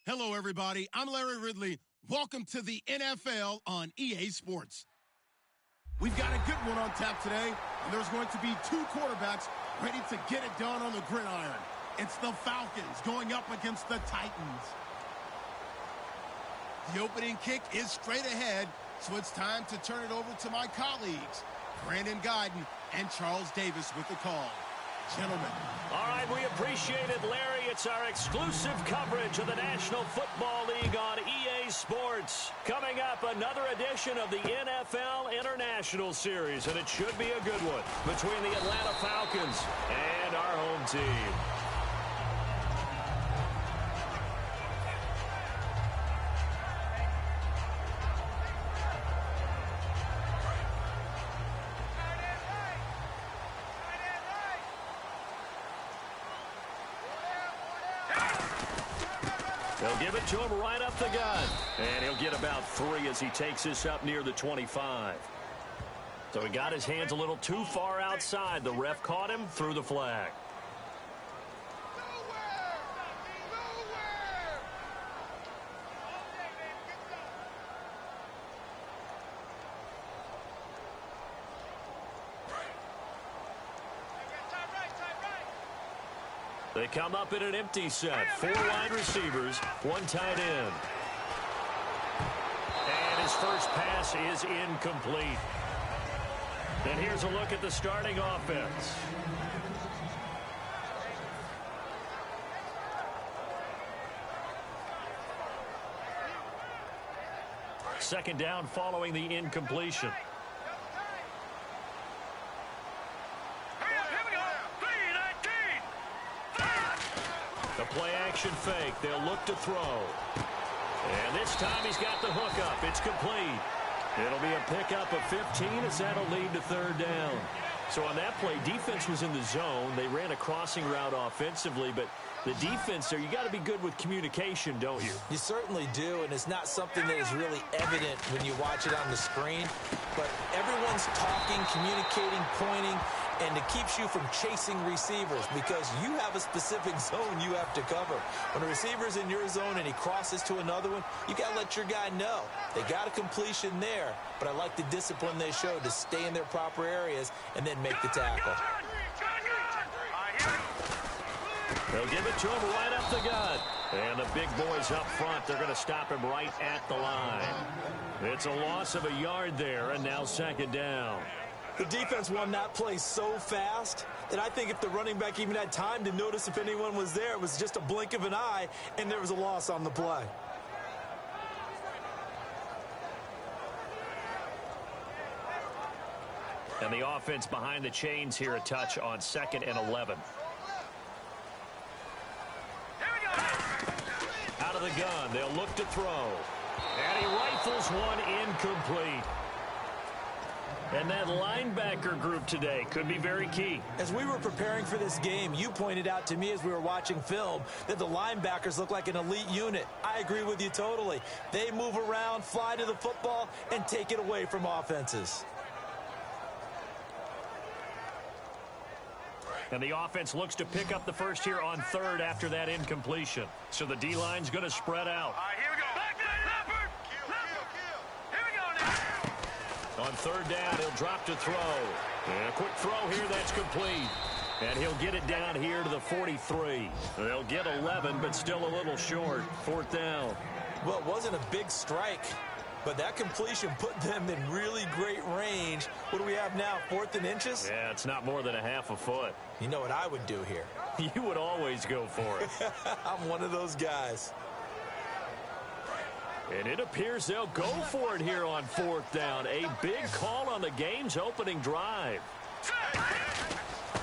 Hello, everybody. I'm Larry Ridley. Welcome to the NFL on EA Sports. We've got a good one on tap today, and there's going to be two quarterbacks ready to get it done on the gridiron. It's the Falcons going up against the Titans. The opening kick is straight ahead, so it's time to turn it over to my colleagues, Brandon Guyton and Charles Davis with the call. Gentlemen. All right, we appreciate it, Larry. It's our exclusive coverage of the National Football League on EA Sports. Coming up, another edition of the NFL International Series, and it should be a good one between the Atlanta Falcons and our home team. They'll give it to him right up the gut. And he'll get about 3 as he takes this up near the 25. So he got his hands a little too far outside. The ref caught him, threw the flag. They come up in an empty set. 4 wide receivers, 1 tight end. And his first pass is incomplete. And here's a look at the starting offense. Second down following the incompletion. Play-action fake. They'll look to throw. And this time he's got the hook up. It's complete. It'll be a pickup of 15 as that'll lead to third down. So on that play, defense was in the zone. They ran a crossing route offensively, but the defense there, you got to be good with communication, don't you? You certainly do, and it's not something that is really evident when you watch it on the screen. But everyone's talking, communicating, pointing, and it keeps you from chasing receivers because you have a specific zone you have to cover. When a receiver's in your zone and he crosses to another one, you got to let your guy know. They got a completion there, but I like the discipline they showed to stay in their proper areas and then make the tackle. They'll give it to him right up the gut. And the big boys up front, they're going to stop him right at the line. It's a loss of a yard there, and now second down. The defense won that play so fast that I think if the running back even had time to notice if anyone was there, it was just a blink of an eye, and there was a loss on the play. And the offense behind the chains here a touch on 2nd and 11. Out of the gun, they'll look to throw. And he rifles one incomplete. And that linebacker group today could be very key. As we were preparing for this game, you pointed out to me as we were watching film that the linebackers look like an elite unit. I agree with you totally. They move around, fly to the football, and take it away from offenses. And the offense looks to pick up the first here on 3rd after that incompletion. So the D-line's going to spread out. All right, here we go. Back to that Leopard. Here we go now. On third down, he'll drop to throw. And a quick throw here, that's complete. And he'll get it down here to the 43. They'll get 11, but still a little short. Fourth down. Well, it wasn't a big strike, but that completion put them in really great range. What do we have now, 4th and inches? Yeah, it's not more than a half a foot. You know what I would do here? You would always go for it. I'm one of those guys. And it appears they'll go for it here on 4th down. A big call on the game's opening drive.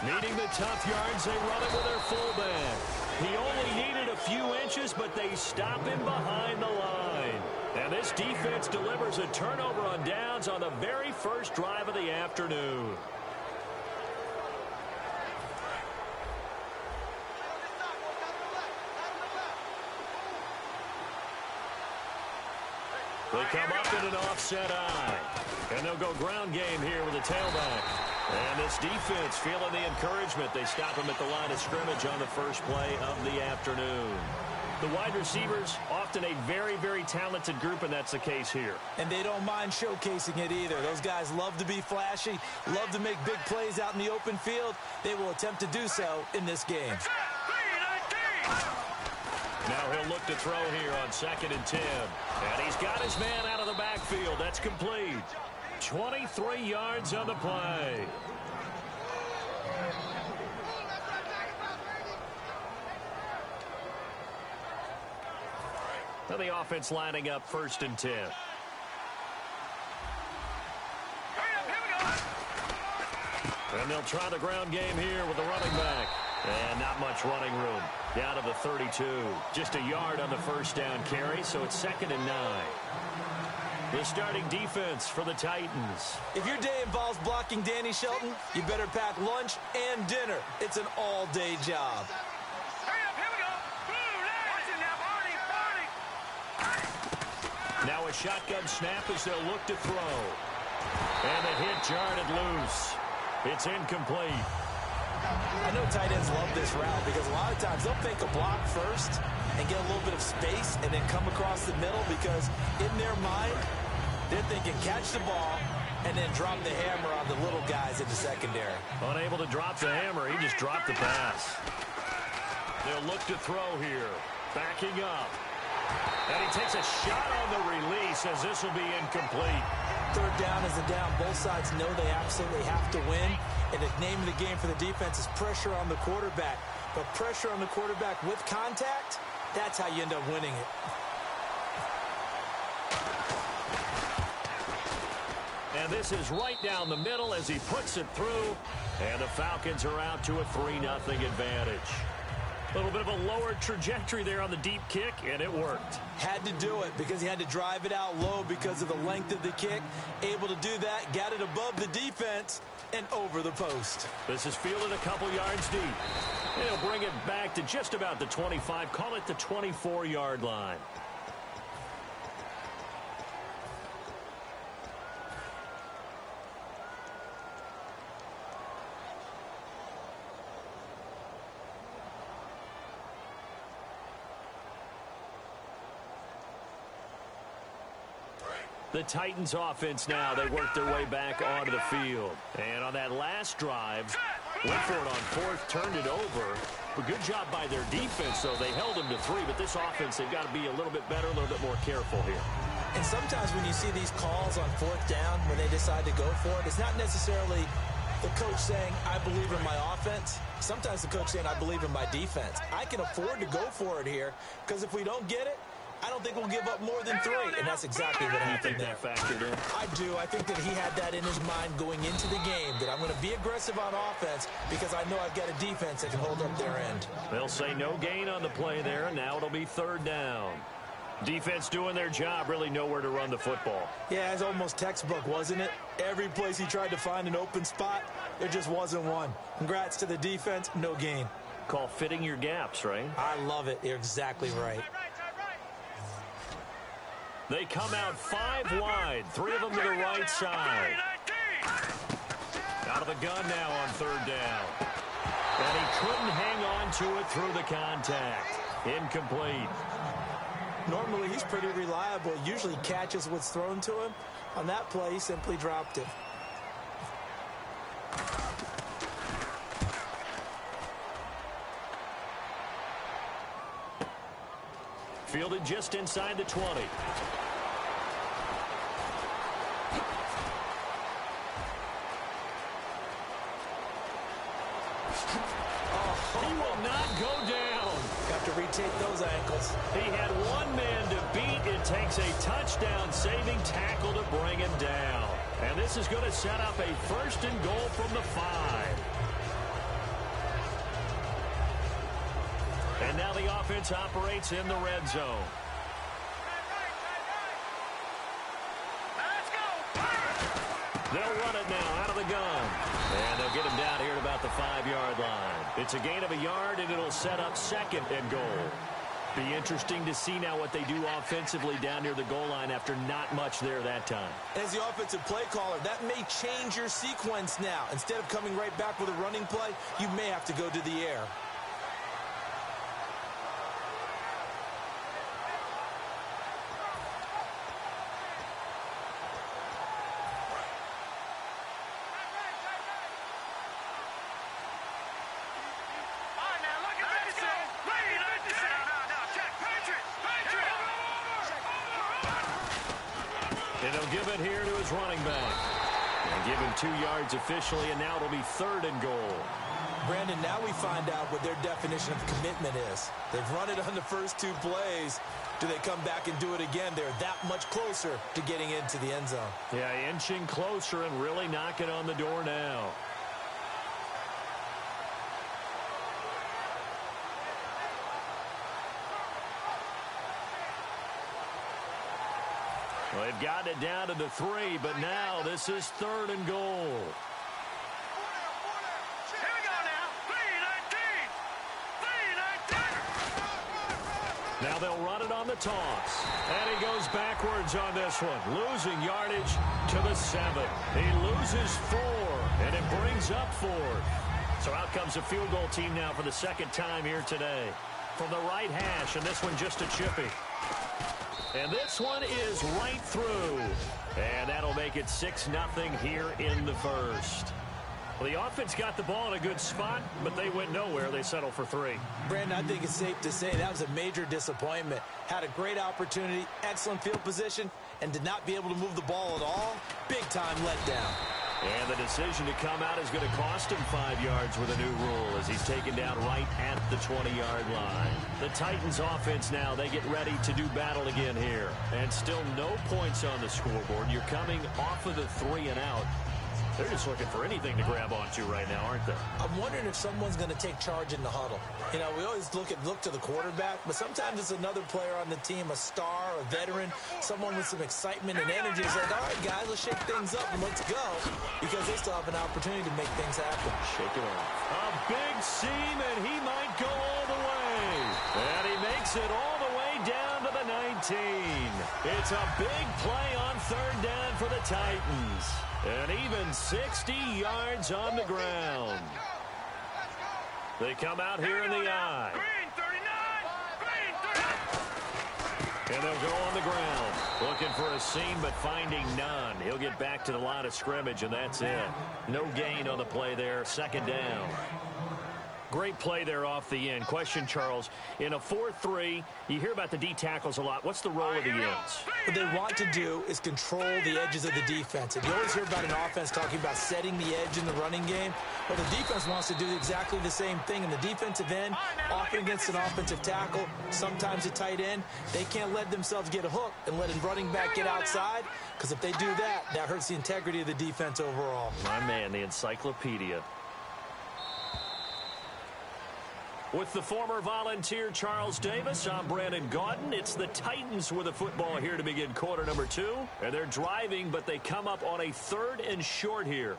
Needing the tough yards, they run it with their fullback. He only needed a few inches, but they stop him behind the line. And this defense delivers a turnover on downs on the very first drive of the afternoon. They come up in an offset eye. And they'll go ground game here with a tailback. And this defense feeling the encouragement. They stop him at the line of scrimmage on the first play of the afternoon. The wide receivers, often a very, very talented group, and that's the case here. And they don't mind showcasing it either. Those guys love to be flashy, love to make big plays out in the open field. They will attempt to do so in this game. Now he'll look to throw here on 2nd and 10. And he's got his man out of the backfield. That's complete. 23 yards on the play. Now the offense lining up 1st and 10. And they'll try the ground game here with the running back. And not much running room. Down to the 32. Just a yard on the first down carry, so it's 2nd and 9. The starting defense for the Titans. If your day involves blocking Danny Shelton, you better pack lunch and dinner. It's an all-day job. Now a shotgun snap as they'll look to throw. And the hit jarred loose. It's incomplete. I know tight ends love this route because a lot of times they'll fake a block first and get a little bit of space and then come across the middle because in their mind, they're thinking catch the ball and then drop the hammer on the little guys in the secondary. Unable to drop the hammer, he just dropped the pass. They'll look to throw here. Backing up. And he takes a shot on the release as this will be incomplete. Third down is a down. Both sides know they absolutely have to win. And the name of the game for the defense is pressure on the quarterback. But pressure on the quarterback with contact, that's how you end up winning it. And this is right down the middle as he puts it through. And the Falcons are out to a 3-0 advantage. A little bit of a lower trajectory there on the deep kick, and it worked. Had to do it because he had to drive it out low because of the length of the kick. Able to do that, got it above the defense and over the post. This is fielded a couple yards deep. And he'll bring it back to just about the 25, call it the 24-yard line. The Titans offense now, they work their way back onto the field. And on that last drive, went for it on 4th, turned it over. A good job by their defense, though. They held them to 3, but this offense, they've got to be a little bit better, a little bit more careful here. And sometimes when you see these calls on 4th down, when they decide to go for it, it's not necessarily the coach saying, I believe in my offense. Sometimes the coach saying, I believe in my defense. I can afford to go for it here because if we don't get it, I don't think we'll give up more than 3, and that's exactly what happened there. You think that factored in? I do. I think that he had that in his mind going into the game, that I'm going to be aggressive on offense because I know I've got a defense that can hold up their end. They'll say no gain on the play there, and now it'll be 3rd down. Defense doing their job, really nowhere to run the football. Yeah, it's almost textbook, wasn't it? Every place he tried to find an open spot, there just wasn't one. Congrats to the defense, no gain. Call fitting your gaps, right? I love it. You're exactly right. They come out 5 wide, 3 of them to the right side. Out of the gun now on 3rd down. And he couldn't hang on to it through the contact. Incomplete. Normally, he's pretty reliable. Usually catches what's thrown to him. On that play, he simply dropped it. Fielded just inside the 20. He will not go down. Got to retake those ankles. He had one man to beat. It takes a touchdown-saving tackle to bring him down. And this is going to set up a 1st and goal from the 5. And now the offense operates in the red zone. They'll run it now out of the gun. And they'll get him down here at about the 5-yard line. It's a gain of a yard, and it'll set up 2nd and goal. Be interesting to see now what they do offensively down near the goal line after not much there that time. As the offensive play caller, that may change your sequence now. Instead of coming right back with a running play, you may have to go to the air. And he'll give it here to his running back. And give him 2 yards officially, and now it'll be 3rd and goal. Brandon, now we find out what their definition of commitment is. They've run it on the first 2 plays. Do they come back and do it again? They're that much closer to getting into the end zone. Yeah, inching closer and really knocking on the door now. Well, they've gotten it down to the 3, but now this is 3rd and goal. Here we go now. 3-19. Now they'll run it on the toss. And he goes backwards on this one, losing yardage to the 7. He loses 4, and it brings up 4th. So out comes a field goal team now for the 2nd time here today. From the right hash, and this one just a chippy. And this one is right through. And that'll make it 6-0 here in the 1st. Well, the offense got the ball in a good spot, but they went nowhere. They settled for 3. Brandon, I think it's safe to say that was a major disappointment. Had a great opportunity, excellent field position, and did not be able to move the ball at all. Big-time letdown. And the decision to come out is going to cost him 5 yards with a new rule as he's taken down right at the 20-yard line. The Titans offense now, they get ready to do battle again here. And still no points on the scoreboard. You're coming off of the 3 and out. They're just looking for anything to grab onto right now, aren't they? I'm wondering if someone's going to take charge in the huddle. You know, we always look to the quarterback, but sometimes it's another player on the team, a star, a veteran, someone with some excitement and energy. It's like, all right, guys, let's shake things up and let's go, because they still have an opportunity to make things happen. Shake it off. A big seam, and he might go all the way. And he makes it all the way down to the 19. It's a big play on 3rd down for the Titans. And even 60 yards on the ground. They come out here in the I. And they'll go on the ground. Looking for a seam, but finding none. He'll get back to the line of scrimmage, and that's it. No gain on the play there. 2nd down. Great play there off the end. Question, Charles, in a 4-3, you hear about the D tackles a lot. What's the role of the ends? What they want to do is control the edges of the defense. And you always hear about an offense talking about setting the edge in the running game. Well, the defense wants to do exactly the same thing. In the defensive end, often against an offensive tackle, sometimes a tight end, they can't let themselves get a hook and let a running back get outside, because if they do that, that hurts the integrity of the defense overall. My man, the encyclopedia. With the former Volunteer Charles Davis, I'm Brandon Gaudin. It's the Titans with the football here to begin quarter number 2. And they're driving, but they come up on a 3rd and short here.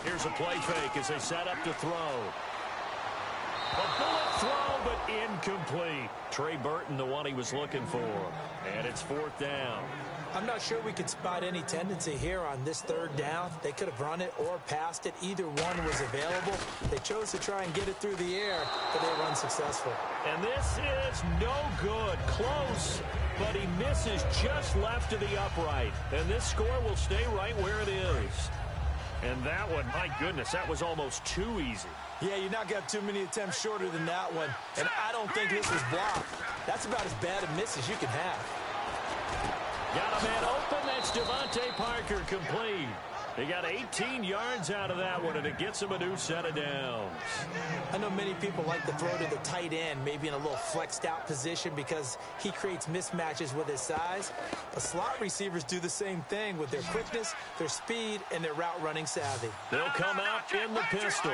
Here's a play fake as they set up to throw. A bullet throw, but incomplete. Trey Burton, the one he was looking for. And it's 4th down. I'm not sure we could spot any tendency here on this 3rd down. They could have run it or passed it. Either one was available. They chose to try and get it through the air, but they were unsuccessful. And this is no good. Close, but he misses just left of the upright. And this score will stay right where it is. And that one, my goodness, that was almost too easy. Yeah, you're not going to have too many attempts shorter than that one. And I don't think this was blocked. That's about as bad a miss as you can have. Got a man open. That's Devontae Parker complete. He got 18 yards out of that one, and it gets him a new set of downs. I know many people like to throw to the tight end, maybe in a little flexed out position because he creates mismatches with his size. But slot receivers do the same thing with their quickness, their speed, and their route running savvy. They'll come out in the pistol.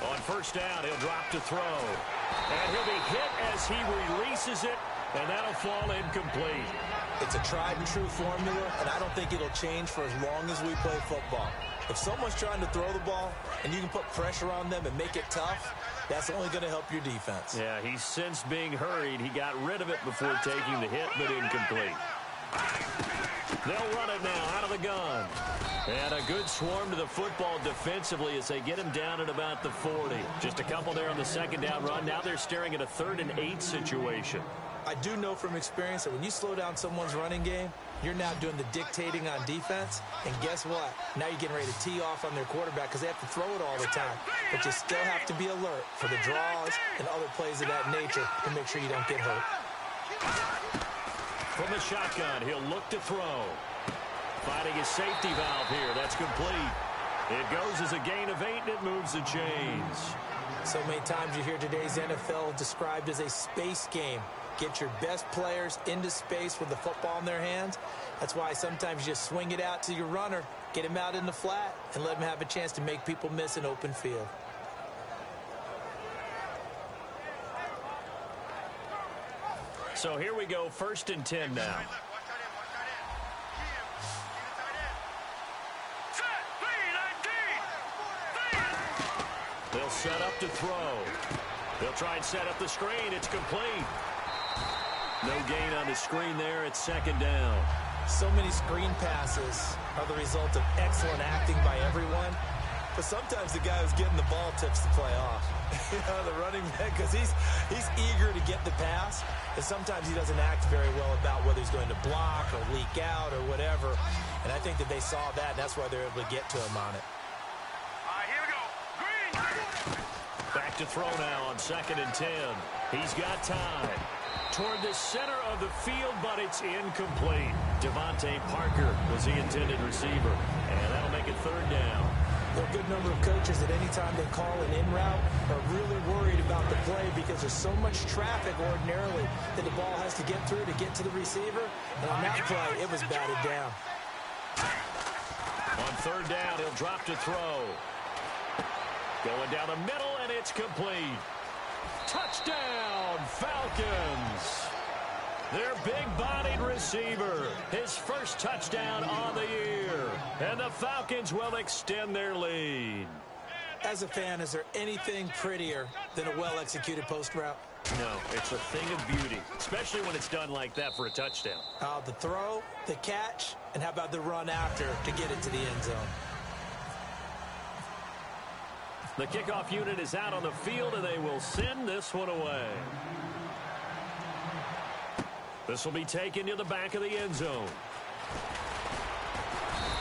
On 1st down, he'll drop to throw. And he'll be hit as he releases it, and that'll fall incomplete. It's a tried-and-true formula, and I don't think it'll change for as long as we play football. If someone's trying to throw the ball and you can put pressure on them and make it tough, that's only going to help your defense. Yeah, he's since being hurried. He got rid of it before taking the hit, but incomplete. They'll run it now out of the gun. And a good swarm to the football defensively as they get him down at about the 40. Just a couple there on the 2nd down run. Now they're staring at a 3rd and 8 situation. I do know from experience that when you slow down someone's running game, you're now doing the dictating on defense. And guess what? Now you're getting ready to tee off on their quarterback because they have to throw it all the time. But you still have to be alert for the draws and other plays of that nature to make sure you don't get hurt. From the shotgun, he'll look to throw. Finding his safety valve here. That's complete. It goes as a gain of 8, and it moves the chains. So many times you hear today's NFL described as a space game. Get your best players into space with the football in their hands. That's why sometimes you just swing it out to your runner, get him out in the flat, and let him have a chance to make people miss an open field. So here we go, 1st and 10 now. They'll set up to throw. They'll try and set up the screen. It's complete. No gain on the screen there. It's 2nd down. So many screen passes are the result of excellent acting by everyone. But sometimes the guy who's getting the ball tips the play off. The running back, because he's eager to get the pass. And sometimes he doesn't act very well about whether he's going to block or leak out or whatever. And I think that they saw that, and that's why they're able to get to him on it. Here we go. Green. Back to throw now on 2nd and 10. He's got time. Toward the center of the field, but it's incomplete. Devontae Parker was the intended receiver. And that'll make it 3rd down. There are a good number of coaches that anytime they call an in route are really worried about the play because there's so much traffic ordinarily that the ball has to get through to get to the receiver. And on that play, it was batted down. On 3rd down, he'll drop to throw. Going down the middle, and it's complete. Touchdown, Falcons. Their big-bodied receiver, his first touchdown on the year. And the Falcons will extend their lead. As a fan, is there anything prettier than a well-executed post route? No, it's a thing of beauty, especially when it's done like that for a touchdown. The throw, the catch, and how about the run after to get it to the end zone? The kickoff unit is out on the field, and they will send this one away. This will be taken to the back of the end zone.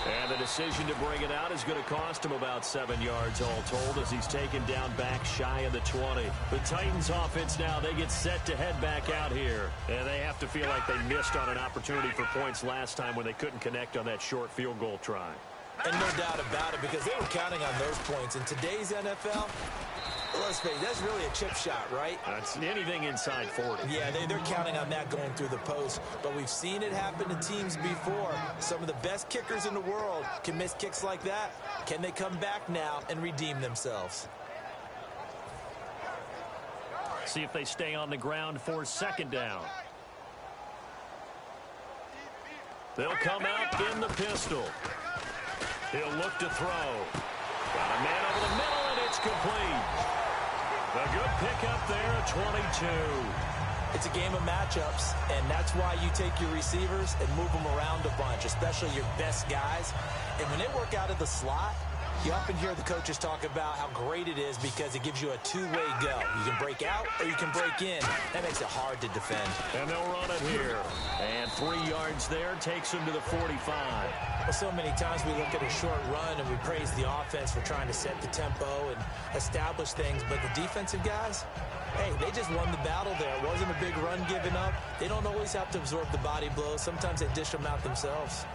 And the decision to bring it out is going to cost him about 7 yards all told as he's taken down back shy of the 20. The Titans offense now, they get set to head back out here. And they have to feel like they missed on an opportunity for points last time when they couldn't connect on that short field goal try. And no doubt about it, because they were counting on those points. In today's NFL, let's face it, that's really a chip shot, right? That's anything inside 40. Yeah, they're counting on that going through the post. But we've seen it happen to teams before. Some of the best kickers in the world can miss kicks like that. Can they come back now and redeem themselves? See if they stay on the ground for 2nd down. They'll come out in the pistol. He'll look to throw. Got a man over the middle, and it's complete. A good pickup there at 22. It's a game of matchups, and that's why you take your receivers and move them around a bunch, especially your best guys. And when they work out of the slot, you often hear the coaches talk about how great it is because it gives you a two-way go. You can break out or you can break in. That makes it hard to defend. And they'll run it here. And 3 yards there takes them to the 45. Well, so many times we look at a short run and we praise the offense for trying to set the tempo and establish things. But the defensive guys, hey, they just won the battle there. It wasn't a big run given up. They don't always have to absorb the body blows. Sometimes they dish them out themselves.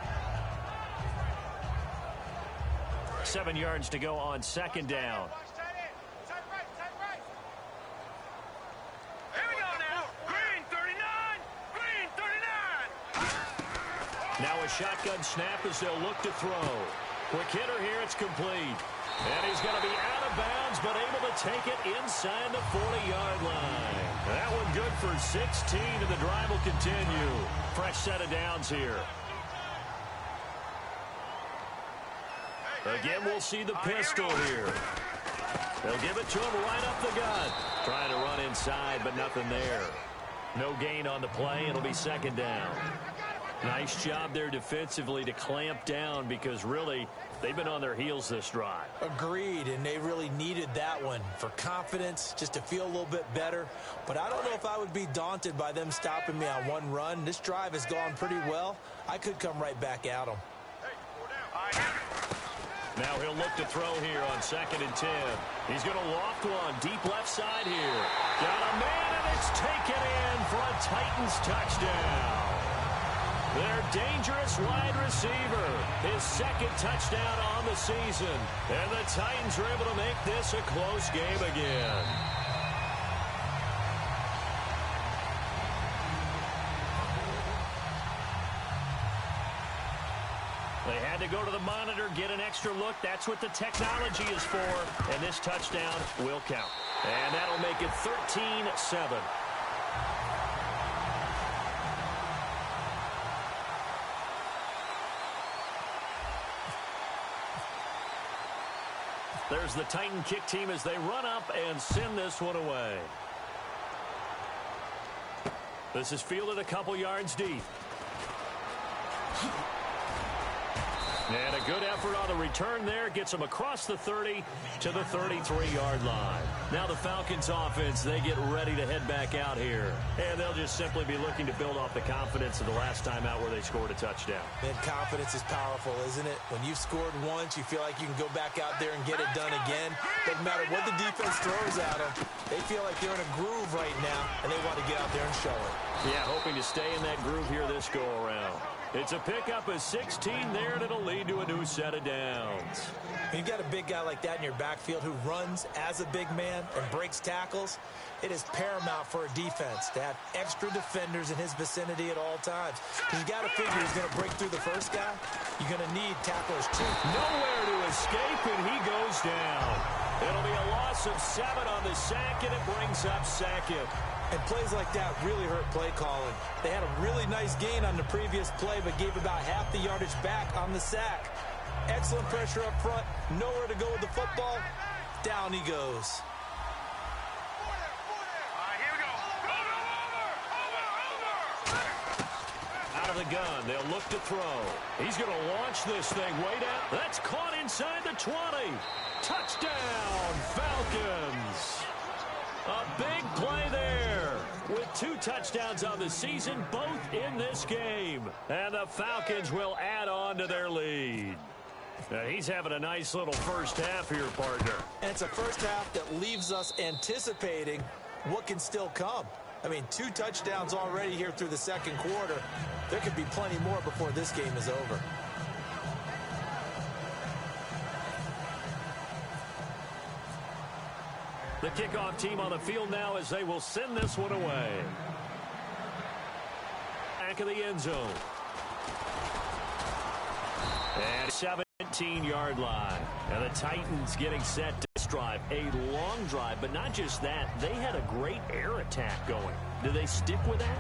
7 yards to go on second down. Here we go now. Green 39. Green 39. Now a shotgun snap as they'll look to throw. Quick hitter here. It's complete. And he's going to be out of bounds, but able to take it inside the 40-yard line. That one good for 16, and the drive will continue. Fresh set of downs here. Again, we'll see the pistol here. They'll give it to him right up the gut. Trying to run inside, but nothing there. No gain on the play. It'll be second down. Nice job there defensively to clamp down because really they've been on their heels this drive. Agreed, and they really needed that one for confidence, just to feel a little bit better. But I don't know if I would be daunted by them stopping me on one run. This drive has gone pretty well. I could come right back at them. Now he'll look to throw here on 2nd and 10. He's going to loft one deep left side here. Got a man, and it's taken in for a Titans touchdown. Their dangerous wide receiver, his 2nd touchdown on the season. And the Titans are able to make this a close game again. They had to go to the monitor, get an extra look. That's what the technology is for. And this touchdown will count. And that'll make it 13-7. There's the Titan kick team as they run up and send this one away. This is fielded a couple yards deep. And a good effort on the return there. Gets them across the 30 to the 33-yard line. Now the Falcons offense, they get ready to head back out here. And they'll just simply be looking to build off the confidence of the last time out where they scored a touchdown. Man, confidence is powerful, isn't it? When you've scored once, you feel like you can go back out there and get it done again. Doesn't matter what the defense throws at them. They feel like they're in a groove right now, and they want to get out there and show it. Yeah, hoping to stay in that groove here this go-around. It's a pickup of 16 there, and it'll lead to a new set of downs. When you've got a big guy like that in your backfield who runs as a big man and breaks tackles, it is paramount for a defense to have extra defenders in his vicinity at all times. Because you got to figure he's going to break through the first guy. You're going to need tacklers too. Nowhere to escape, and he goes down. It'll be a loss of 7 on the sack, and it brings up 2nd. And plays like that really hurt play calling. They had a really nice gain on the previous play, but gave about half the yardage back on the sack. Excellent pressure up front. Nowhere to go with the football. Down he goes. Here we go. Out of the gun, they'll look to throw. He's going to launch this thing way down. That's caught inside the 20. Touchdown, Falcons. A big play there with 2 touchdowns on the season, both in this game. And the Falcons will add on to their lead. Now he's having a nice little first half here, partner. And it's a first half that leaves us anticipating what can still come. I mean, 2 touchdowns already here through the second quarter. There could be plenty more before this game is over. The kickoff team on the field now as they will send this one away. Back of the end zone. And 17-yard line. And the Titans getting set to this drive. A long drive, but not just that. They had a great air attack going. Do they stick with that?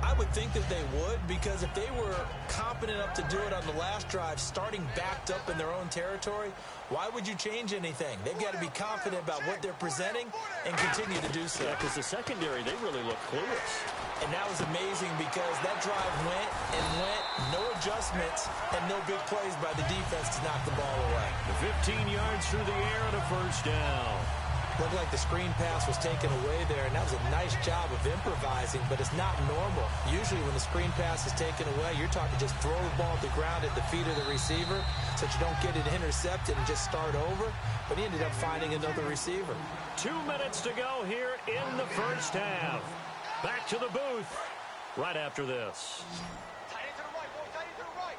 I I would think that they would, because if they were confident enough to do it on the last drive, starting backed up in their own territory, why would you change anything? They've got to be confident about what they're presenting and continue to do so. Yeah, because the secondary, they really look clueless. And that was amazing because that drive went and went, no adjustments, and no big plays by the defense to knock the ball away. 15 yards through the air and a first down. Looked like the screen pass was taken away there, and that was a nice job of improvising, but it's not normal. Usually when the screen pass is taken away, you're taught to just throw the ball at the ground at the feet of the receiver so that you don't get it intercepted and just start over, but he ended up finding another receiver. 2 minutes to go here in the first half. Back to the booth right after this. Tight end to the right, boy. Tight end to the right.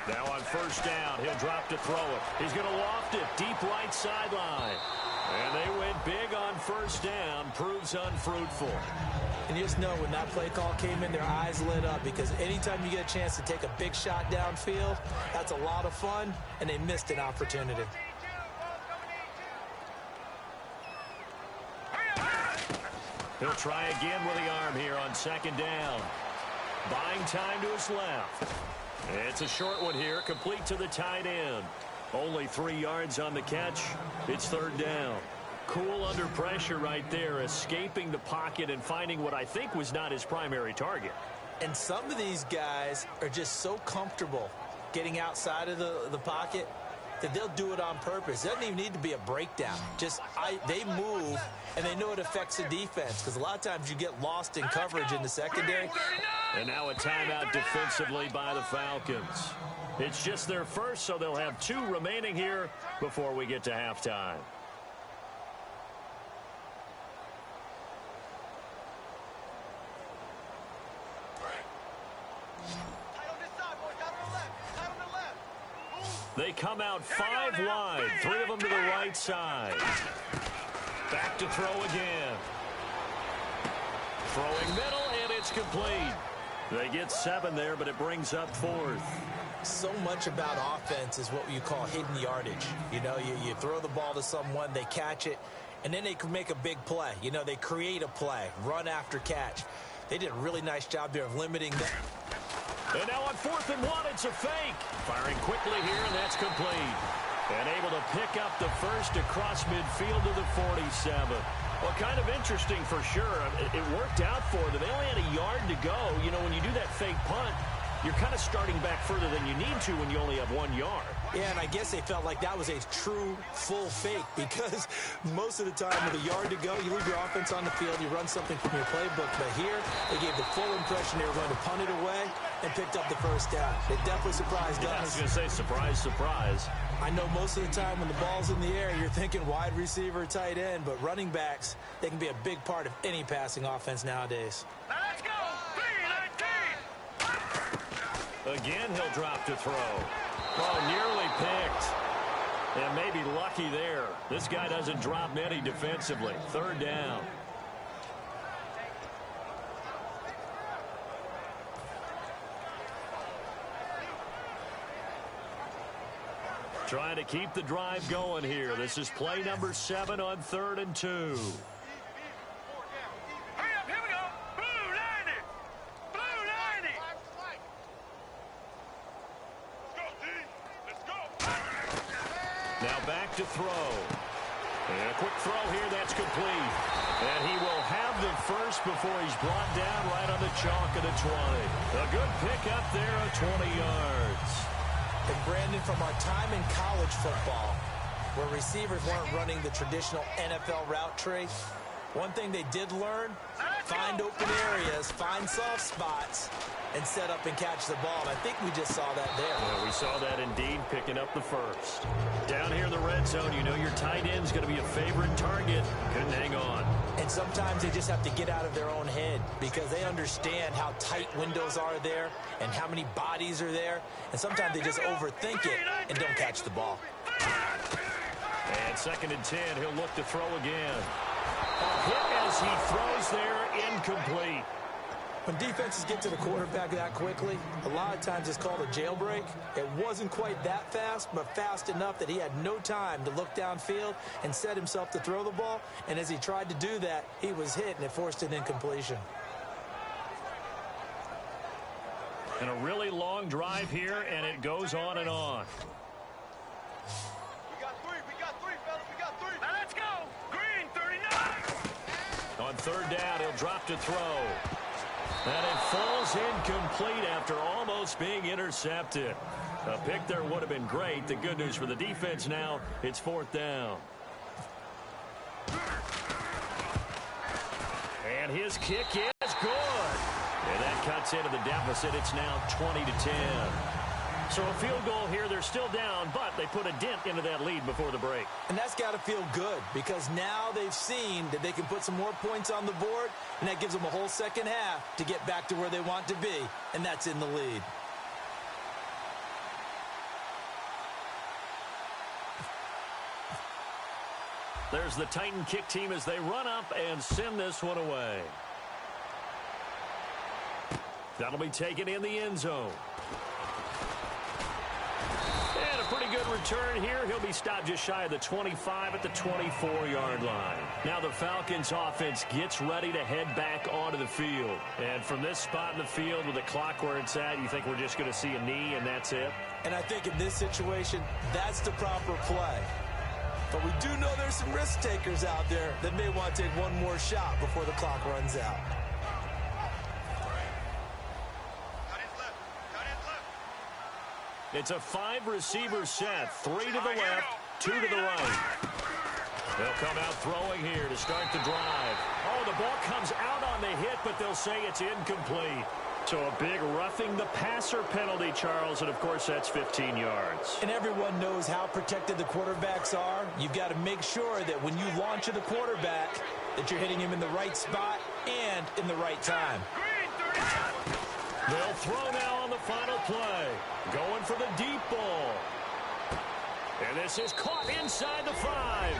Now on first down, he'll drop to throw it. He's going to loft it deep right sideline. And they went big on first down. Proves unfruitful. And you just know when that play call came in, their eyes lit up, because anytime you get a chance to take a big shot downfield, that's a lot of fun, and they missed an opportunity. He'll try again with the arm here on second down. Buying time to his left. It's a short one here, complete to the tight end. Only 3 yards on the catch. It's third down. Cool under pressure right there, escaping the pocket and finding what I think was not his primary target. And some of these guys are just so comfortable getting outside of the pocket that they'll do it on purpose. It doesn't even need to be a breakdown. They move, and they know it affects the defense, because a lot of times you get lost in coverage in the secondary. And now a timeout defensively by the Falcons. It's just their first, so they'll have 2 remaining here before we get to halftime. They come out 5 wide, 3 of them to the right side. Back to throw again. Throwing middle, and it's complete. They get 7 there, but it brings up 4th. So much about offense is what you call hidden yardage. You know, you throw the ball to someone, they catch it, and then they can make a big play. You know, they create a play, run after catch. They did a really nice job there of limiting that. And now on 4th and 1, it's a fake. Firing quickly here, and that's complete. And able to pick up the first across midfield to the 47. Well, kind of interesting for sure. It worked out for them. They only had a yard to go. You know, when you do that fake punt, you're kind of starting back further than you need to when you only have 1 yard. Yeah, and I guess they felt like that was a true full fake, because most of the time with a yard to go, you leave your offense on the field, you run something from your playbook. But here, they gave the full impression they were going to punt it away and picked up the first down. They definitely surprised us. I was going to say, surprise, surprise. I know most of the time when the ball's in the air, you're thinking wide receiver, tight end, but running backs, they can be a big part of any passing offense nowadays. Let's go! 3-19! Again, he'll drop to throw. Oh, nearly picked. And maybe lucky there. This guy doesn't drop many defensively. Third down. Trying to keep the drive going here. This is play number 7 on 3rd and 2. Hurry up, here we go! Blue 90! Blue 90! Let's go! Now back to throw. And a quick throw here, that's complete. And he will have the first before he's brought down right on the chalk of the 20. A good pickup there of 20 yards. And Brandon, from our time in college football, where receivers weren't running the traditional NFL route tree, one thing they did learn, find open areas, find soft spots, and set up and catch the ball. And I think we just saw that there. Yeah, we saw that indeed, picking up the first. Down here in the red zone, you know your tight end's going to be a favorite target. Couldn't hang on. And sometimes they just have to get out of their own head, because they understand how tight windows are there and how many bodies are there. And sometimes they just overthink it and don't catch the ball. And 2nd and 10, he'll look to throw again. A hit as he throws there, incomplete. When defenses get to the quarterback that quickly, a lot of times it's called a jailbreak. It wasn't quite that fast, but fast enough that he had no time to look downfield and set himself to throw the ball. And as he tried to do that, he was hit, and it forced an incompletion. And a really long drive here, and it goes on and on. We got three, fellas. We got three. Now let's go. Green, 39. On third down, he'll drop to throw. And it falls incomplete after almost being intercepted. A pick there would have been great. The good news for the defense now, it's fourth down. And his kick is good. And that cuts into the deficit. It's now 20-10. So a field goal here. They're still down, but they put a dent into that lead before the break. And that's got to feel good because now they've seen that they can put some more points on the board, and that gives them a whole second half to get back to where they want to be, and that's in the lead. There's the Titan kick team as they run up and send this one away. That'll be taken in the end zone. And a pretty good return here. He'll be stopped just shy of the 25 at the 24-yard line. Now the Falcons offense gets ready to head back onto the field. And from this spot in the field with the clock where it's at, you think we're just going to see a knee and that's it? And I think in this situation, that's the proper play. But we do know there's some risk takers out there that may want to take one more shot before the clock runs out. It's a 5-receiver set. 3 to the left, 2 to the right. They'll come out throwing here to start the drive. Oh, the ball comes out on the hit, but they'll say it's incomplete. So a big roughing the passer penalty, Charles, and of course that's 15 yards. And everyone knows how protected the quarterbacks are. You've got to make sure that when you launch at the quarterback, that you're hitting him in the right spot and in the right time. They'll throw now on the final play. Going for the deep ball. And this is caught inside the 5.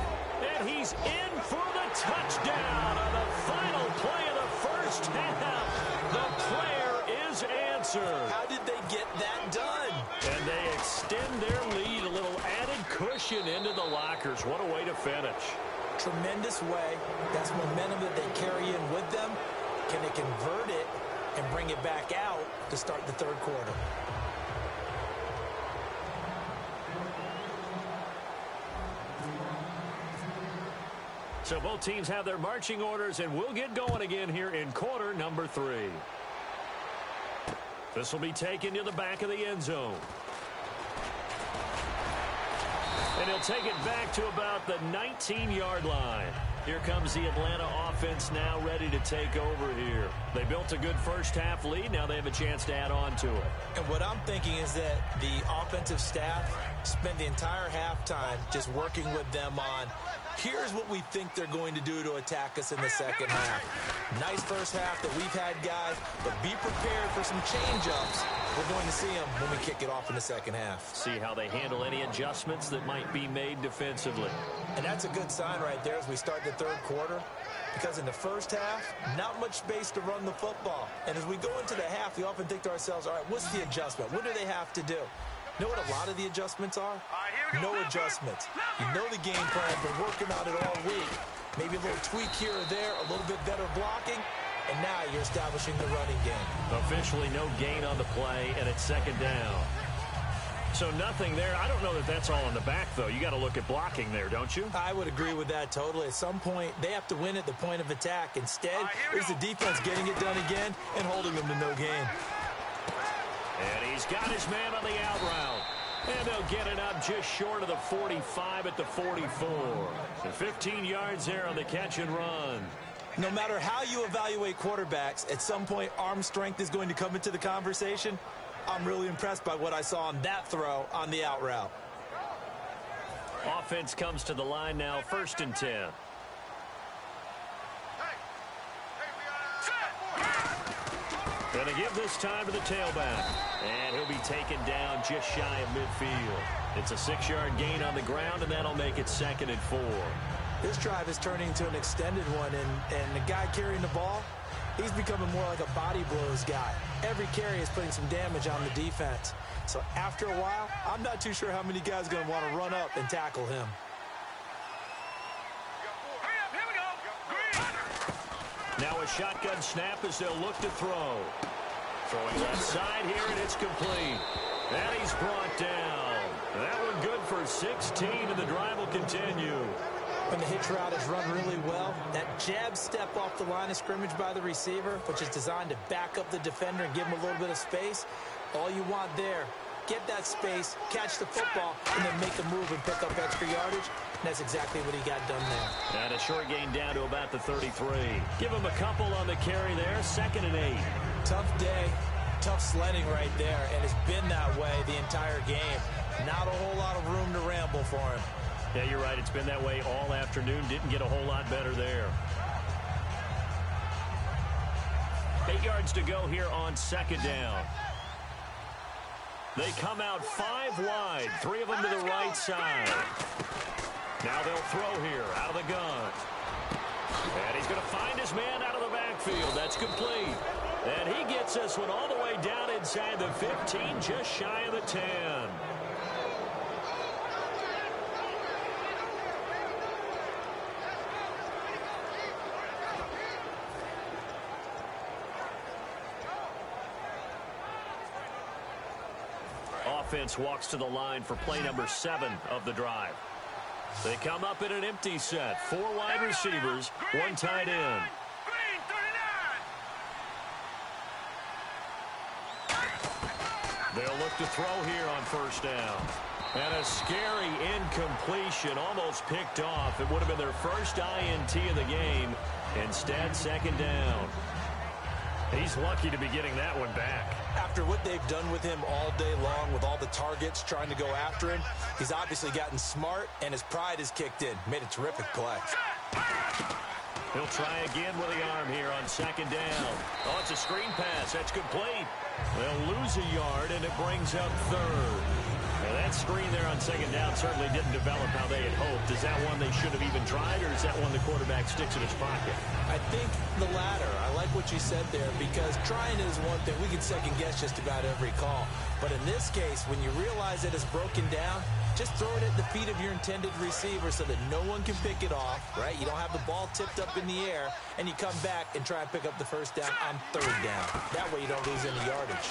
And he's in for the touchdown on the final play of the first half. The prayer is answered. How did they get that done? And they extend their lead, a little added cushion into the lockers. What a way to finish. Tremendous way. That's momentum that they carry in with them. Can they convert it and bring it back out to start the third quarter? So both teams have their marching orders, and we'll get going again here in quarter number 3. This will be taken to the back of the end zone. And he'll take it back to about the 19-yard line. Here comes the Atlanta offense now ready to take over here. They built a good first-half lead. Now they have a chance to add on to it. And what I'm thinking is that the offensive staff spent the entire halftime just working with them on, here's what we think they're going to do to attack us in the second half. Nice first half that we've had, guys, but be prepared for some change-ups. We're going to see them when we kick it off in the second half. See how they handle any adjustments that might be made defensively. And that's a good sign right there as we start the third quarter, because in the first half, not much space to run the football. And as we go into the half, we often think to ourselves, all right, what's the adjustment? What do they have to do? You know what a lot of the adjustments are? No adjustments. You know the game plan, been working on it all week. Maybe a little tweak here or there, a little bit better blocking, and now you're establishing the running game. Officially no gain on the play, and it's second down. So nothing there. I don't know that that's all in the back, though. You got to look at blocking there, don't you? I would agree with that totally. At some point, they have to win at the point of attack. Instead, here's the defense getting it done again and holding them to no gain. And he's got his man on the out route. And they'll get it up just short of the 45 at the 44. And 15 yards there on the catch and run. No matter how you evaluate quarterbacks, at some point arm strength is going to come into the conversation. I'm really impressed by what I saw on that throw on the out route. Offense comes to the line now, 1st and 10. Going to give this time to the tailback. And he'll be taken down just shy of midfield. It's a 6-yard gain on the ground, and that'll make it 2nd and 4. This drive is turning into an extended one, and the guy carrying the ball, He's becoming more like a body blows guy. Every carry is putting some damage on the defense. So after a while, I'm not too sure how many guys are going to want to run up and tackle him. Now a shotgun snap as they'll look to throw. Throwing left side here, and it's complete. And he's brought down. That one good for 16, and the drive will continue. When the hitch route is run really well, that jab step off the line of scrimmage by the receiver, which is designed to back up the defender and give him a little bit of space, all you want there, get that space, catch the football, and then make a move and pick up extra yardage. And that's exactly what he got done there. And a short gain down to about the 33. Give him a couple on the carry there, 2nd and 8. Tough day, tough sledding right there, and it's been that way the entire game. Not a whole lot of room to ramble for him. Yeah, you're right. It's been that way all afternoon. Didn't get a whole lot better there. 8 yards to go here on 2nd down. They come out 5 wide, 3 of them to the right side. Now they'll throw here out of the gun. And he's going to find his man out of the backfield. That's complete. And he gets this one all the way down inside the 15, just shy of the 10. Offense walks to the line for play number 7 of the drive. They come up in an empty set. 4 wide receivers, 1 tight end. They'll look to throw here on 1st down. And a scary incompletion, almost picked off. It would have been their first INT of the game. Instead, 2nd down. He's lucky to be getting that one back. After what they've done with him all day long, with all the targets trying to go after him, he's obviously gotten smart, and his pride has kicked in. Made a terrific play. He'll try again with the arm here on 2nd down. Oh, it's a screen pass. That's complete. They'll lose a yard, and it brings up 3rd. Now, that screen there on 2nd down certainly didn't develop how they had hoped. Is that one they should have even tried, or is that one the quarterback sticks in his pocket? I think the latter. I like what you said there, because trying is one thing. We can second-guess just about every call. But in this case, when you realize that it's broken down, just throw it at the feet of your intended receiver so that no one can pick it off, right? You don't have the ball tipped up in the air, and you come back and try and pick up the 1st down on 3rd down. That way you don't lose any yardage.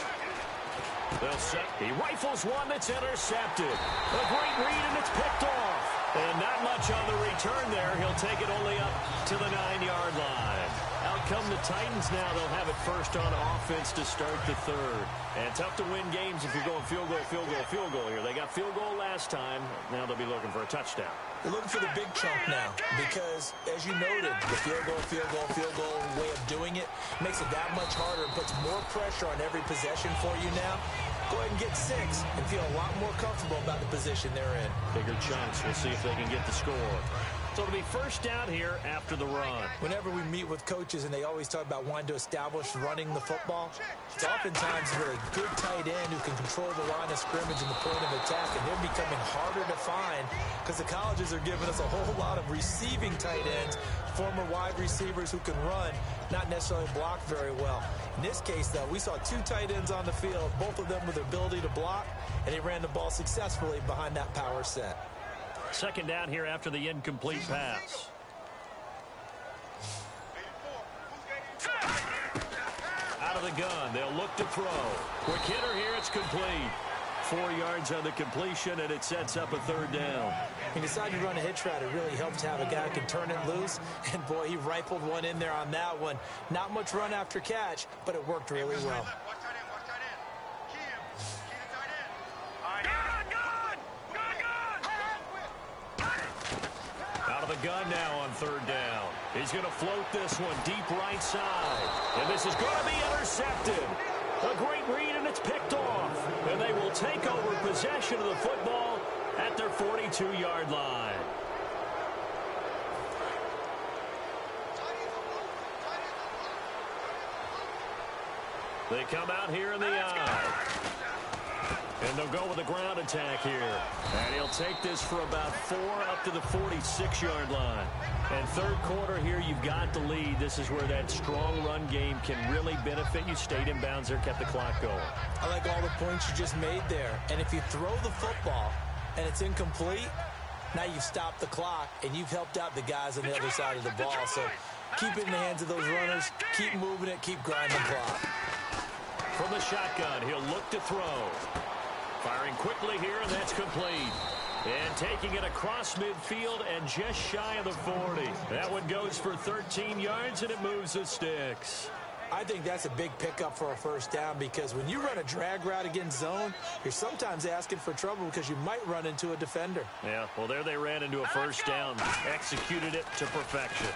They'll set. He rifles one that's intercepted. A great read, and it's picked off. And not much on the return there. He'll take it only up to the 9-yard line. Out come the Titans now. They'll have it first on offense to start the 3rd. And tough to win games if you're going field goal, field goal, field goal here. They got field goal last time. Now they'll be looking for a touchdown. They're looking for the big chunk now because, as you noted, the field goal way of doing it makes it that much harder and puts more pressure on every possession for you now. Go ahead and get 6 and feel a lot more comfortable about the position they're in. Bigger chunks. We'll see if they can get the score. So it'll be 1st down here after the run. Whenever we meet with coaches and they always talk about wanting to establish running the football, it's oftentimes with a good tight end who can control the line of scrimmage and the point of attack, and they're becoming harder to find because the colleges are giving us a whole lot of receiving tight ends, former wide receivers who can run, not necessarily block very well. In this case, though, we saw 2 tight ends on the field, both of them with the ability to block, and they ran the ball successfully behind that power set. 2nd down here after the incomplete pass. Out of the gun, they'll look to throw. Quick hitter here, it's complete. 4 yards on the completion, and it sets up a 3rd down. He decided to run a hitch route. It really helps to have a guy who can turn it loose. And, boy, he rifled one in there on that one. Not much run after catch, but it worked really well. The gun now on 3rd down. He's going to float this one deep right side. And this is going to be intercepted. A great read, and it's picked off. And they will take over possession of the football at their 42-yard line. They come out here in the eye. And they'll go with a ground attack here. And he'll take this for about 4 up to the 46-yard line. And third quarter here, you've got the lead. This is where that strong run game can really benefit you. Stayed in bounds there, kept the clock going. I like all the points you just made there. And if you throw the football and it's incomplete, now you've stopped the clock and you've helped out the guys on the other side of the ball. So keep it in the hands of those runners. Keep moving it. Keep grinding the clock. From the shotgun, he'll look to throw. Firing quickly here, and that's complete. And taking it across midfield and just shy of the 40. That one goes for 13 yards, and it moves the sticks. I think that's a big pickup for a first down because when you run a drag route against zone, you're sometimes asking for trouble because you might run into a defender. Yeah, well, there they ran into a first down. Executed it to perfection.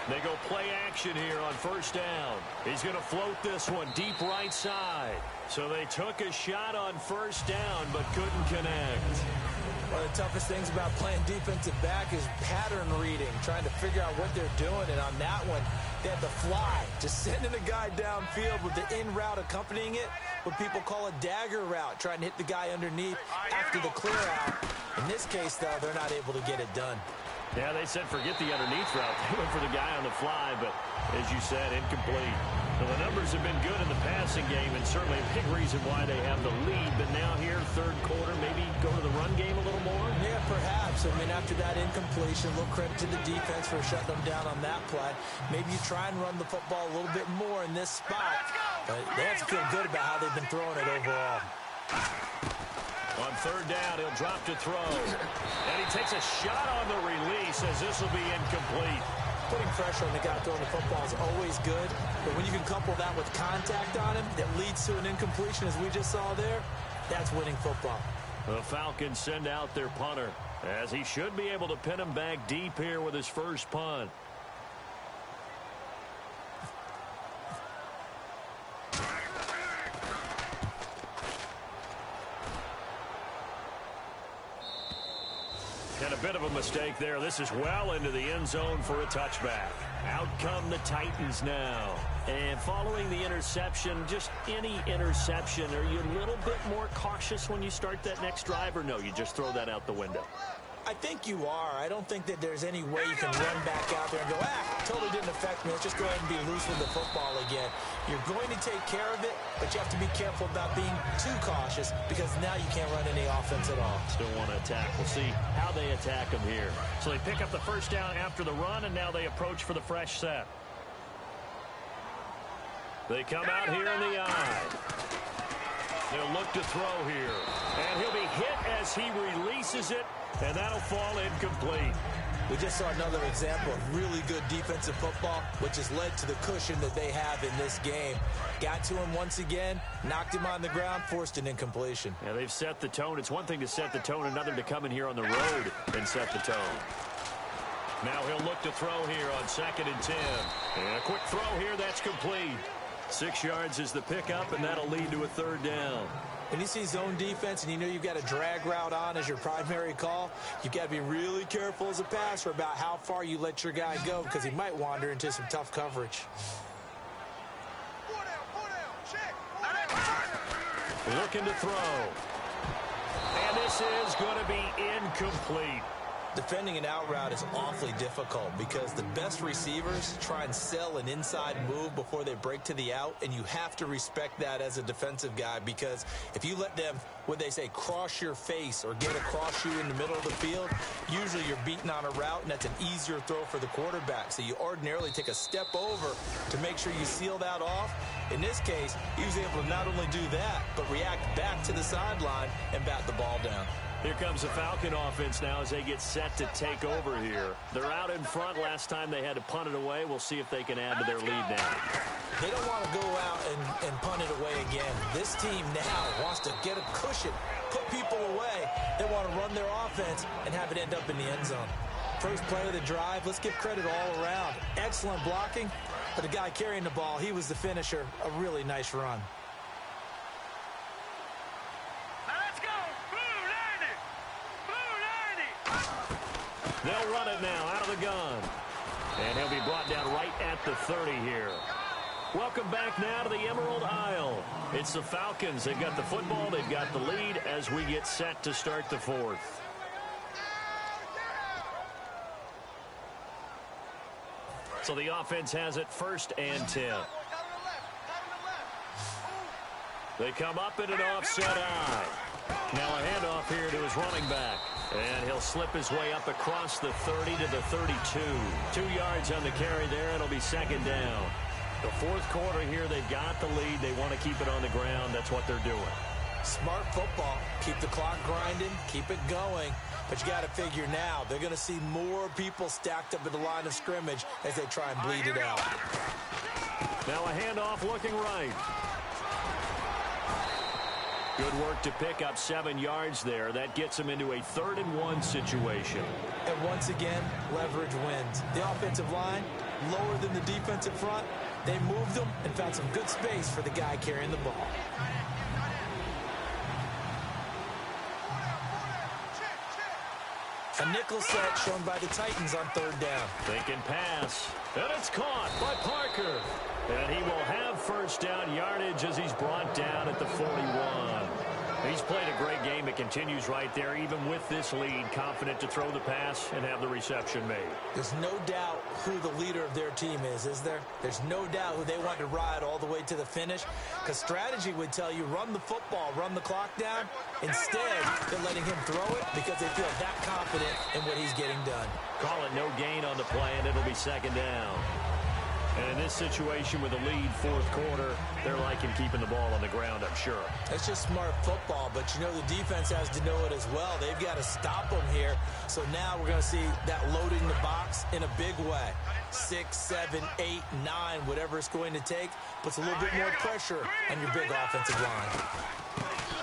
They go play action here on first down. He's going to float this one deep right side. So they took a shot on first down but couldn't connect. One of the toughest things about playing defensive back is pattern reading, trying to figure out what they're doing. And on that one, they had the fly, just sending a guy downfield with the in route accompanying it, what people call a dagger route, trying to hit the guy underneath after the clear out. In this case, though, they're not able to get it done. Yeah, they said forget the underneath route. They went for the guy on the fly, but as you said, incomplete. Well, the numbers have been good in the passing game, and certainly a big reason why they have the lead. But now here, third quarter, maybe go to the run game a little more? Yeah, perhaps. I mean, after that incompletion, a little credit to the defense for shutting them down on that play. Maybe you try and run the football a little bit more in this spot. But they have to feel good about how they've been throwing it overall. On third down, he'll drop to throw. And he takes a shot on the release as this will be incomplete. Putting pressure on the guy throwing the football is always good, but when you can couple that with contact on him that leads to an incompletion, as we just saw there, that's winning football. The Falcons send out their punter, as he should be able to pin him back deep here with his first punt. And a bit of a mistake there. This is well into the end zone for a touchback. Out come the Titans now. And following the interception, just any interception, are you a little bit more cautious when you start that next drive, or no, you just throw that out the window? I think you are. I don't think that there's any way you can run back out there and go, totally didn't affect me. Let's just go ahead and be loose with the football again. You're going to take care of it, but you have to be careful about being too cautious because now you can't run any offense at all. Still want to attack. We'll see how they attack them here. So they pick up the first down after the run, and now they approach for the fresh set. They come out here in the eye. They'll look to throw here. And he'll be hit as he releases it, and that'll fall incomplete. We just saw another example of really good defensive football, which has led to the cushion that they have in this game. Got to him once again, knocked him on the ground, forced an incompletion. Yeah, they've set the tone. It's one thing to set the tone, another to come in here on the road and set the tone. Now he'll look to throw here on 2nd and 10. And a quick throw here, that's complete. 6 yards is the pickup, and that'll lead to a third down. When you see zone defense and you know you've got a drag route on as your primary call, you've got to be really careful as a passer about how far you let your guy go because he might wander into some tough coverage. Looking to throw. And this is going to be incomplete. Defending an out route is awfully difficult because the best receivers try and sell an inside move before they break to the out, and you have to respect that as a defensive guy because if you let them, what they say, cross your face or get across you in the middle of the field, usually you're beaten on a route, and that's an easier throw for the quarterback. So you ordinarily take a step over to make sure you seal that off. In this case, he was able to not only do that, but react back to the sideline and bat the ball down. Here comes the Falcon offense now as they get set to take over here. They're out in front. Last time they had to punt it away. We'll see if they can add to their lead now. They don't want to go out and punt it away again. This team now wants to get a cushion, put people away. They want to run their offense and have it end up in the end zone. First play of the drive, let's give credit all around. Excellent blocking, but the guy carrying the ball, he was the finisher. A really nice run. They'll run it now out of the gun. And he'll be brought down right at the 30 here. Welcome back now to the Emerald Isle. It's the Falcons. They've got the football. They've got the lead as we get set to start the fourth. So the offense has it 1st and 10. They come up in an offset eye. Now a handoff here to his running back. And he'll slip his way up across the 30 to the 32. 2 yards on the carry there. It'll be 2nd down. The fourth quarter here, they've got the lead. They want to keep it on the ground. That's what they're doing. Smart football. Keep the clock grinding. Keep it going. But you got to figure now, they're going to see more people stacked up at the line of scrimmage as they try and bleed it out. Now a handoff looking right. Good work to pick up 7 yards there. That gets them into a 3rd and 1 situation. And once again, leverage wins. The offensive line, lower than the defensive front. They moved them and found some good space for the guy carrying the ball. A nickel set shown by the Titans on 3rd down. Thinking pass. And it's caught by Parker. And he will have 1st down yardage as he's brought down at the 41. He's played a great game. It continues right there, even with this lead, confident to throw the pass and have the reception made. There's no doubt who the leader of their team is there? There's no doubt who they want to ride all the way to the finish, because strategy would tell you run the football, run the clock down. Instead, they're letting him throw it because they feel that confident in what he's getting done. Call it no gain on the play, and it'll be 2nd down. And in this situation with a lead, fourth quarter, they're liking keeping the ball on the ground, I'm sure. That's just smart football, but you know the defense has to know it as well. They've got to stop them here. So now we're going to see that loading the box in a big way. 6, 7, 8, 9, whatever it's going to take, puts a little bit more pressure on your big offensive line.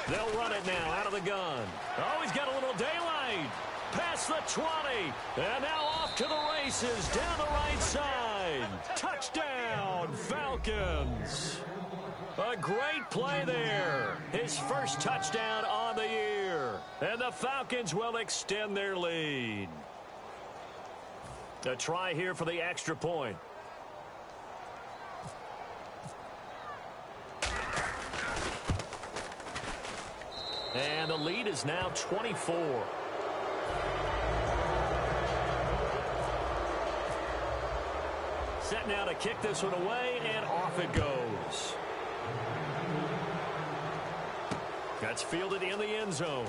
They'll run it now out of the gun. Oh, he's got a little daylight. Past the 20. And now off to the races down the right side. Touchdown, Falcons. A great play there. His first touchdown on the year. And the Falcons will extend their lead. A try here for the extra point. And the lead is now 24. Set now to kick this one away, and off it goes. That's fielded in the end zone.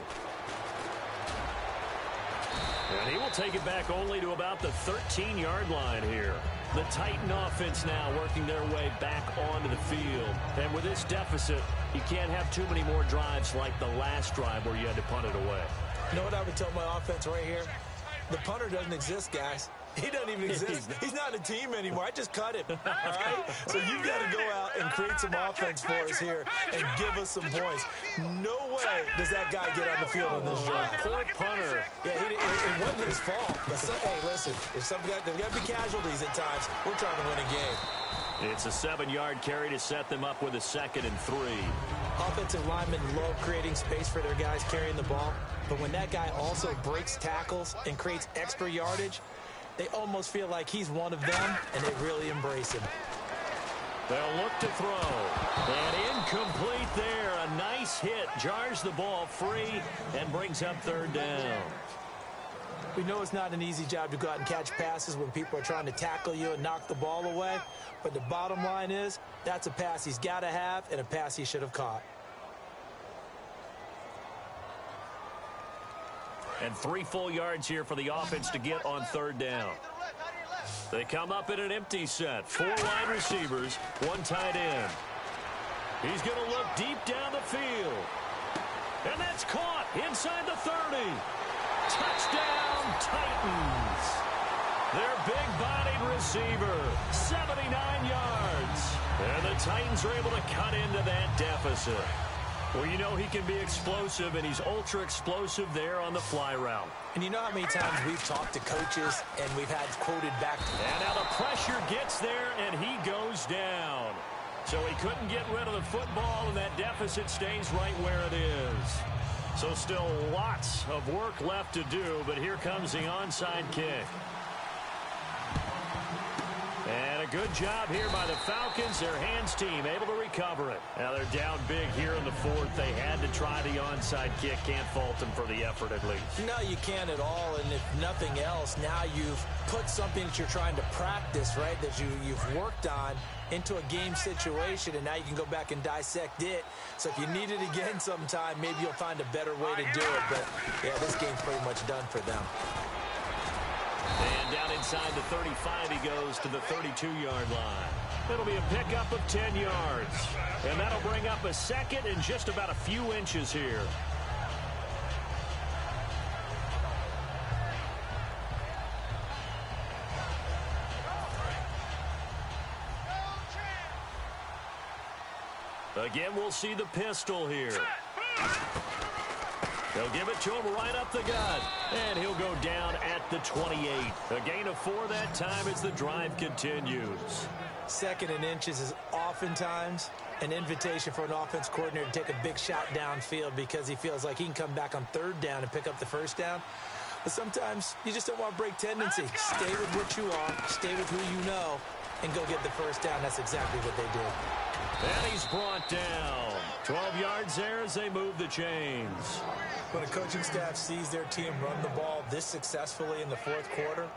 And he will take it back only to about the 13-yard line here. The Titan offense now working their way back onto the field. And with this deficit, you can't have too many more drives like the last drive where you had to punt it away. You know what I would tell my offense right here? The punter doesn't exist, guys. He doesn't even exist. He's not a team anymore. I just cut him. All right? So you've got to go out and create some offense for us here and give us some points. No way does that guy get on the field on this drive. Poor punter. Yeah, it wasn't his fault. But hey, listen, if there's got to be casualties at times. We're trying to win a game. It's a 7-yard carry to set them up with a 2nd and 3. Offensive linemen love creating space for their guys carrying the ball. But when that guy also breaks tackles and creates extra yardage, they almost feel like he's one of them, and they really embrace him. They'll look to throw. And incomplete there. A nice hit. Jars the ball free and brings up 3rd down. We know it's not an easy job to go out and catch passes when people are trying to tackle you and knock the ball away. But the bottom line is, that's a pass he's got to have and a pass he should have caught. And 3 full yards here for the offense to get on 3rd down. They come up in an empty set. 4 wide receivers, 1 tight end. He's going to look deep down the field. And that's caught inside the 30. Touchdown, Titans. Their big-bodied receiver, 79 yards. And the Titans are able to cut into that deficit. Well, you know he can be explosive, and he's ultra-explosive there on the fly route. And you know how many times we've talked to coaches and we've had quoted back. And now the pressure gets there, and he goes down. So he couldn't get rid of the football, and that deficit stays right where it is. So still lots of work left to do, but here comes the onside kick. And a good job here by the Falcons. Their hands team able to recover it. Now they're down big here in the fourth. They had to try the onside kick. Can't fault them for the effort at least. No, you can't at all. And if nothing else, now you've put something that you're trying to practice, right, that you've worked on into a game situation, and now you can go back and dissect it. So if you need it again sometime, maybe you'll find a better way to do it. But, yeah, this game's pretty much done for them. And down inside the 35, he goes to the 32-yard line. It'll be a pickup of 10 yards. And that'll bring up a second and just about a few inches here. Again, we'll see the pistol here. They'll give it to him right up the gut. And he'll go down at the 28. A gain of 4 that time as the drive continues. Second and inches is oftentimes an invitation for an offense coordinator to take a big shot downfield because he feels like he can come back on third down and pick up the first down. But sometimes you just don't want to break tendency. Stay with what you are, stay with who you know, and go get the first down. That's exactly what they did. And he's brought down. 12 yards there as they move the chains. When a coaching staff sees their team run the ball this successfully in the fourth quarter,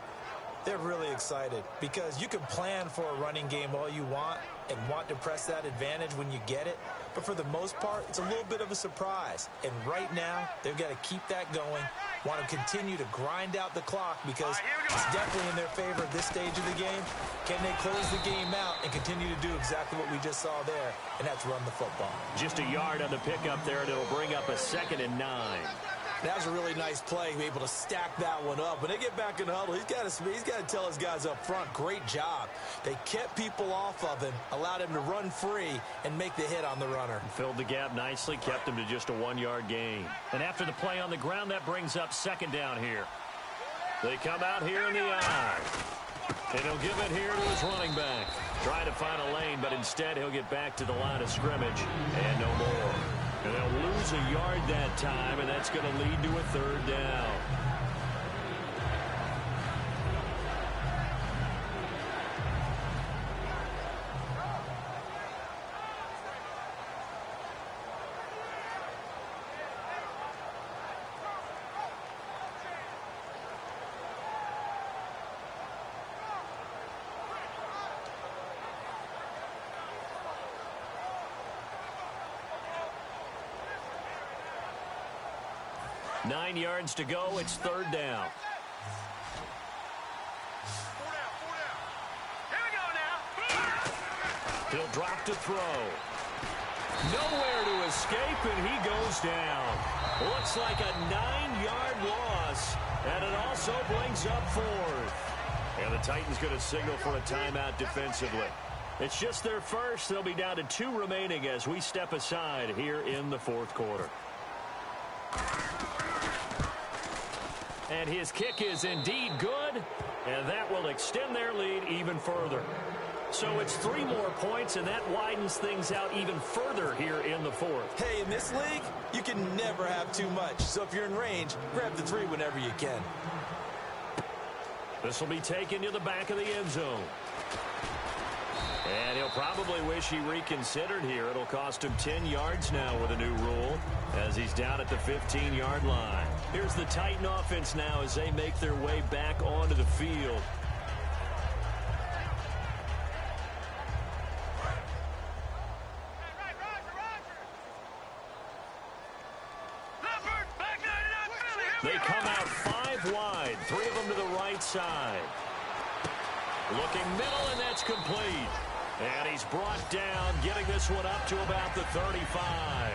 they're really excited because you can plan for a running game all you want and want to press that advantage when you get it. But for the most part, it's a little bit of a surprise. And right now, they've got to keep that going, want to continue to grind out the clock because it's definitely in their favor at this stage of the game. Can they close the game out and continue to do exactly what we just saw there, and that's run the football. Just a yard on the pickup there, and it'll bring up a 2nd and 9. That was a really nice play, able to stack that one up. When they get back in the huddle, he's got to tell his guys up front, great job. They kept people off of him, allowed him to run free, and make the hit on the runner. Filled the gap nicely, kept him to just a 1-yard gain. And after the play on the ground, that brings up 2nd down here. They come out here in the eye. And he'll give it here to his running back. Trying to find a lane, but instead he'll get back to the line of scrimmage. And no more. And they'll lose a yard that time, and that's going to lead to a 3rd down. Nine yards to go. It's 3rd down. Here we go now. He'll drop to throw. Nowhere to escape, and he goes down. Looks like a 9-yard loss, and it also brings up 4th. And the Titans going to signal for a timeout defensively. It's just their first. They'll be down to 2 remaining as we step aside here in the 4th quarter. And his kick is indeed good, and that will extend their lead even further. So it's 3 more points, and that widens things out even further here in the 4th. Hey, in this league, you can never have too much. So if you're in range, grab the 3 whenever you can. This will be taken to the back of the end zone. And he'll probably wish he reconsidered here. It'll cost him 10 yards now with a new rule as he's down at the 15-yard line. Here's the Titan offense now as they make their way back onto the field. They come out 5 wide, 3 of them to the right side. Looking middle, and that's complete. And he's brought down, getting this one up to about the 35.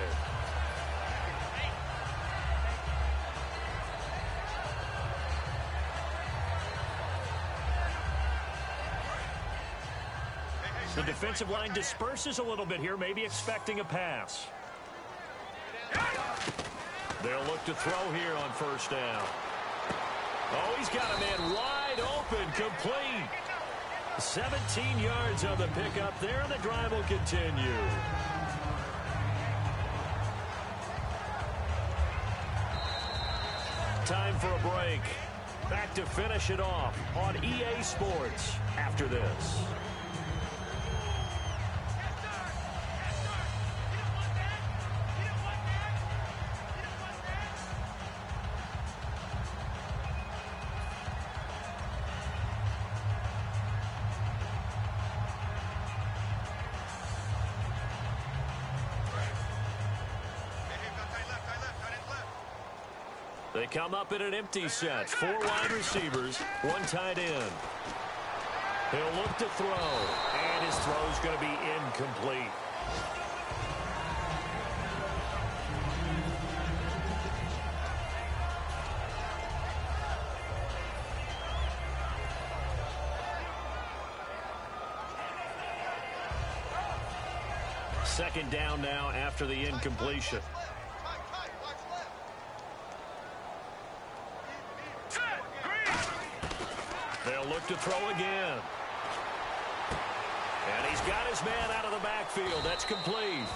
The defensive line disperses a little bit here, maybe expecting a pass. They'll look to throw here on 1st down. Oh, he's got a man wide open, complete. 17 yards on the pickup there, and the drive will continue. Time for a break. Back to finish it off on EA Sports after this. They come up in an empty set. 4 wide receivers, 1 tight end. He'll look to throw, and his throw's going to be incomplete. Second down now after the incompletion. They'll look to throw again. And he's got his man out of the backfield. That's complete.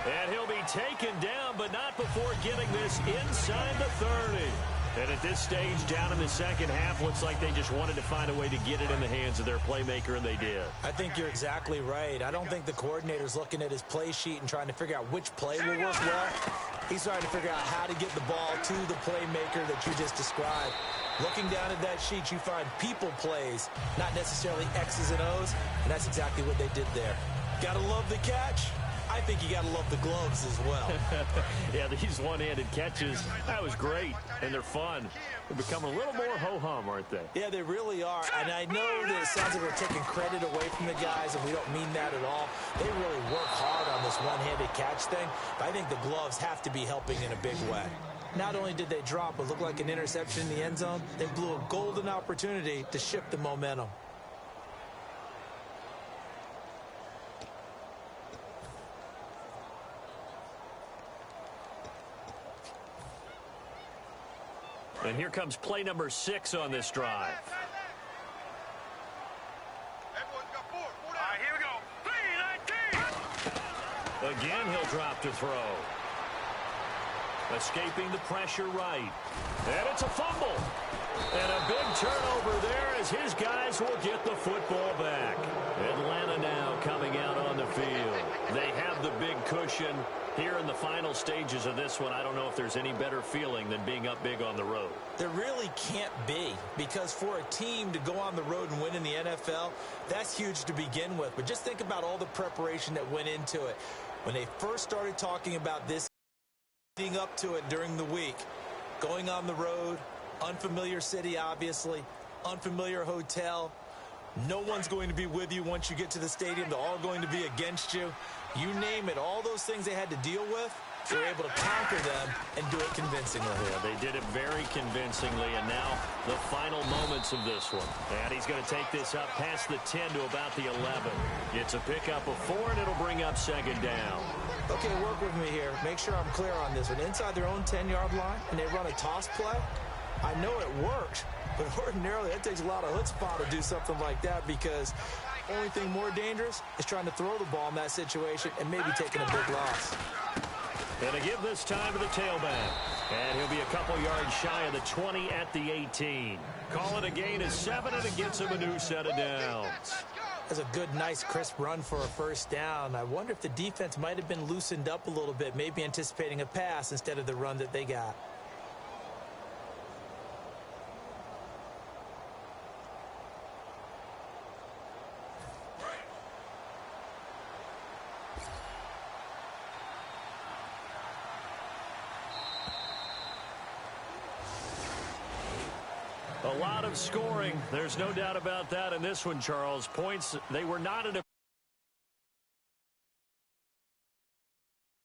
And he'll be taken down, but not before getting this inside the 30. And at this stage, down in the second half, looks like they just wanted to find a way to get it in the hands of their playmaker, and they did. I think you're exactly right. I don't think the coordinator's looking at his play sheet and trying to figure out which play will work well. He's trying to figure out how to get the ball to the playmaker that you just described. Looking down at that sheet, you find people plays, not necessarily X's and O's, and that's exactly what they did there. Gotta love the catch. I think you gotta love the gloves as well. Yeah, these one-handed catches, that was great, and they're fun. They're becoming a little more ho-hum, aren't they? Yeah, they really are, and I know that it sounds like we're taking credit away from the guys, and we don't mean that at all. They really work hard on this one-handed catch thing, but I think the gloves have to be helping in a big way. Not only did they drop what looked like an interception in the end zone, they blew a golden opportunity to shift the momentum. And here comes play number 6 on this drive. All right, here we go. 3-19. Again, he'll drop to throw. Escaping the pressure right. And it's a fumble. And a big turnover there as his guys will get the football back. Atlanta now coming out on the field. They have the big cushion. Here in the final stages of this one, I don't know if there's any better feeling than being up big on the road. There really can't be, because for a team to go on the road and win in the NFL, that's huge to begin with. But just think about all the preparation that went into it. When they first started talking about this, leading up to it during the week, going on the road, unfamiliar city, obviously, unfamiliar hotel. No one's going to be with you once you get to the stadium. They're all going to be against you. You name it, all those things they had to deal with, they were able to conquer them and do it convincingly. Yeah, they did it very convincingly, and now the final moments of this one. And he's going to take this up past the 10 to about the 11. It's a pickup of 4, and it'll bring up second down. Okay, work with me here. Make sure I'm clear on this one. Inside their own 10-yard line, and they run a toss play, I know it worked, but ordinarily it takes a lot of chutzpah to do something like that, because the only thing more dangerous is trying to throw the ball in that situation and maybe taking a big loss. And to give this time to the tailback. And he'll be a couple yards shy of the 20 at the 18. Call it a gain of 7, and it gets him a new set of downs. That's a good, nice, crisp run for a first down. I wonder if the defense might have been loosened up a little bit, maybe anticipating a pass instead of the run that they got. A lot of scoring. There's no doubt about that in this one, Charles. Points, they were not in a